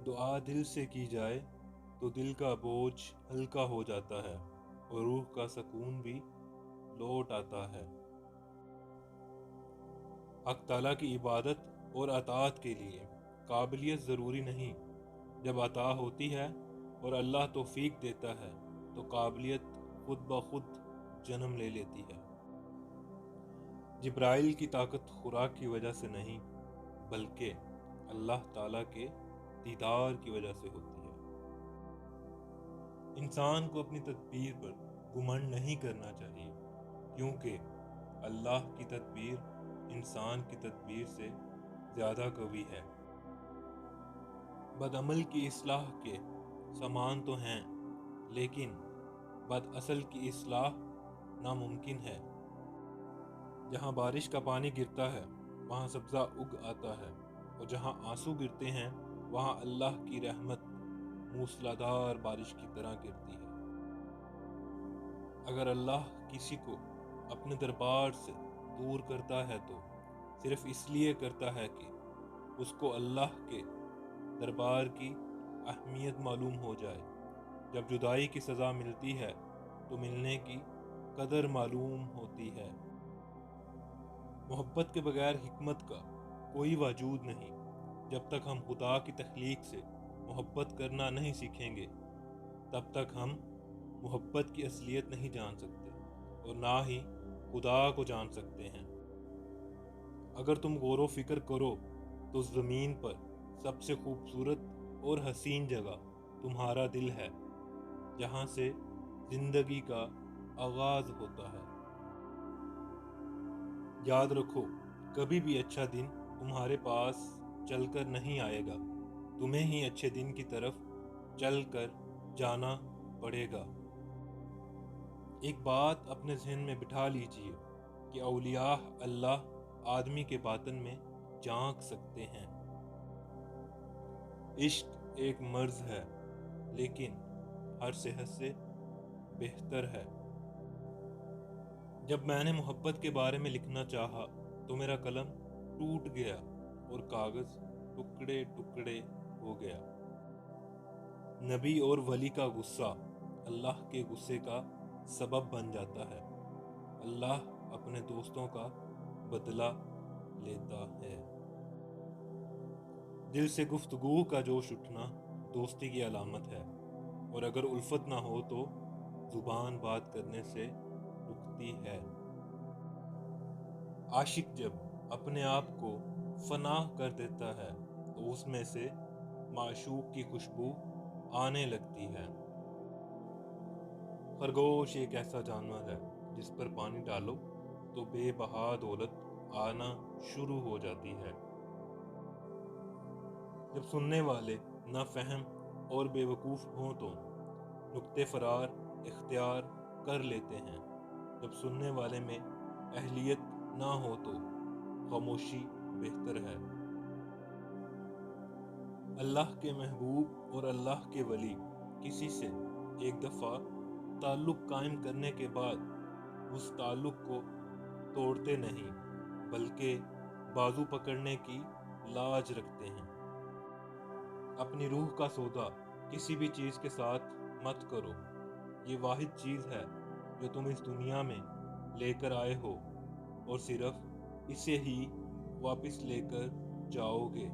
دعا دل سے کی جائے تو دل کا بوجھ ہلکا ہو جاتا ہے اور روح کا سکون بھی لوٹ آتا ہے۔ حق تعالیٰ کی عبادت اور اطاعت کے لیے قابلیت ضروری نہیں، جب عطا ہوتی ہے اور اللہ توفیق دیتا ہے تو قابلیت خود بخود جنم لے لیتی ہے۔ جبرائیل کی طاقت خوراک کی وجہ سے نہیں بلکہ اللہ تعالیٰ کے دیدار کی وجہ سے ہوتی ہے۔ انسان کو اپنی تدبیر پر گھمنڈ نہیں کرنا چاہیے، کیونکہ اللہ کی تدبیر انسان کی تدبیر سے زیادہ قوی ہے۔ بد عمل کی اصلاح کے سامان تو ہیں، لیکن بد اصل کی اصلاح ناممکن ہے۔ جہاں بارش کا پانی گرتا ہے وہاں سبزہ اگ آتا ہے، اور جہاں آنسو گرتے ہیں وہاں اللہ کی رحمت موسلادھار بارش کی طرح گرتی ہے۔ اگر اللہ کسی کو اپنے دربار سے دور کرتا ہے تو صرف اس لیے کرتا ہے کہ اس کو اللہ کے دربار کی اہمیت معلوم ہو جائے۔ جب جدائی کی سزا ملتی ہے تو ملنے کی قدر معلوم ہوتی ہے۔ محبت کے بغیر حکمت کا کوئی وجود نہیں۔ جب تک ہم خدا کی تخلیق سے محبت کرنا نہیں سیکھیں گے تب تک ہم محبت کی اصلیت نہیں جان سکتے اور نہ ہی خدا کو جان سکتے ہیں۔ اگر تم غور و فکر کرو تو زمین پر سب سے خوبصورت اور حسین جگہ تمہارا دل ہے، جہاں سے زندگی کا آغاز ہوتا ہے۔ یاد رکھو، کبھی بھی اچھا دن تمہارے پاس چل کر نہیں آئے گا، تمہیں ہی اچھے دن کی طرف چل کر جانا پڑے گا۔ ایک بات اپنے ذہن میں بٹھا لیجئے کہ اولیاء اللہ آدمی کے باطن میں جھانک سکتے ہیں۔ عشق ایک مرض ہے لیکن ہر صحت سے بہتر ہے۔ جب میں نے محبت کے بارے میں لکھنا چاہا تو میرا قلم ٹوٹ گیا اور کاغذ ٹکڑے ٹکڑے ہو گیا۔ نبی اور ولی کا غصہ اللہ کے غصے کا سبب بن جاتا ہے۔ اللہ اپنے دوستوں کا بدلہ لیتا ہے۔ دل سے گفتگو کا جوش اٹھنا دوستی کی علامت ہے، اور اگر الفت نہ ہو تو زبان بات کرنے سے رکتی ہے۔ عاشق جب اپنے آپ کو فنا کر دیتا ہے تو اس میں سے معشوق کی خوشبو آنے لگتی ہے۔ خرگوش ایک ایسا جانور ہے جس پر پانی ڈالو تو بے بہا دولت آنا شروع ہو جاتی ہے۔ جب سننے والے نافہم اور بے وقوف ہوں تو نکتے فرار اختیار کر لیتے ہیں۔ جب سننے والے میں اہلیت نہ ہو تو خاموشی بہتر ہے۔ اللہ کے محبوب اور اللہ کے ولی کسی سے ایک دفعہ تعلق قائم کرنے کے بعد اس تعلق کو توڑتے نہیں بلکہ بازو پکڑنے کی لاج رکھتے ہیں۔ اپنی روح کا سودا کسی بھی چیز کے ساتھ مت کرو، یہ واحد چیز ہے جو تم اس دنیا میں لے کر آئے ہو اور صرف اسے ہی واپس لے کر جاؤ گے۔